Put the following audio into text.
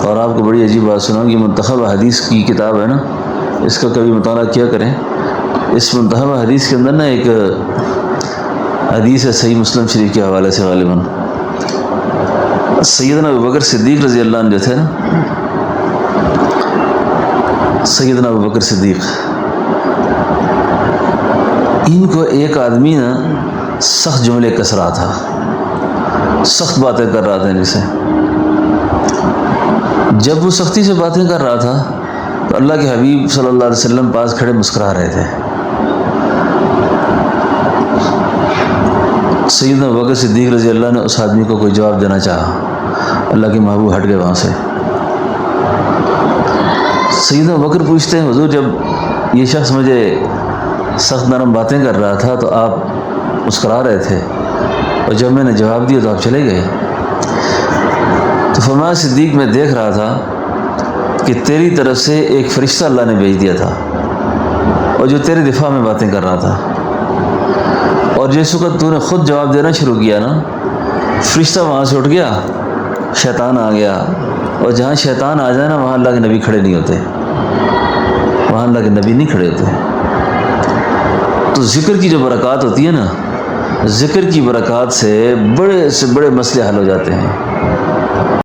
اور آپ کو بڑی عجیب بات سناؤں، یہ منتخب حدیث کی کتاب ہے نا، اس کا کبھی مطالعہ کیا کریں۔ اس منتخب حدیث کے اندر نا ایک حدیث ہے صحیح مسلم شریف کے حوالے سے، غالباً سیدنا ابوبکر صدیق رضی اللہ عنہ جو تھے نا، سیدنا ابوبکر صدیق، ان کو ایک آدمی نا سخت جملے کس رہا تھا، سخت باتیں کر رہا تھا ان سے۔ جب وہ سختی سے باتیں کر رہا تھا تو اللہ کے حبیب صلی اللہ علیہ وسلم پاس کھڑے مسکرا رہے تھے۔ سیدنا ابوبکر صدیق رضی اللہ نے اس آدمی کو کوئی جواب دینا چاہا، اللہ کے محبوب ہٹ گئے وہاں سے۔ سیدنا ابوبکر پوچھتے ہیں، حضور جب یہ شخص مجھے سخت نرم باتیں کر رہا تھا تو آپ مسکرا رہے تھے، اور جب میں نے جواب دیا تو آپ چلے گئے۔ تو فرمایا صدیق میں دیکھ رہا تھا کہ تیری طرف سے ایک فرشتہ اللہ نے بھیج دیا تھا، اور جو تیرے دفاع میں باتیں کر رہا تھا، اور جس وقت تو نے خود جواب دینا شروع کیا نا، فرشتہ وہاں سے اٹھ گیا، شیطان آ گیا، اور جہاں شیطان آ جائے نا وہاں اللہ کے نبی کھڑے نہیں ہوتے، وہاں اللہ کے نبی نہیں کھڑے ہوتے۔ تو ذکر کی جو برکات ہوتی ہے نا، ذکر کی برکات سے بڑے سے بڑے مسئلے حل ہو جاتے ہیں۔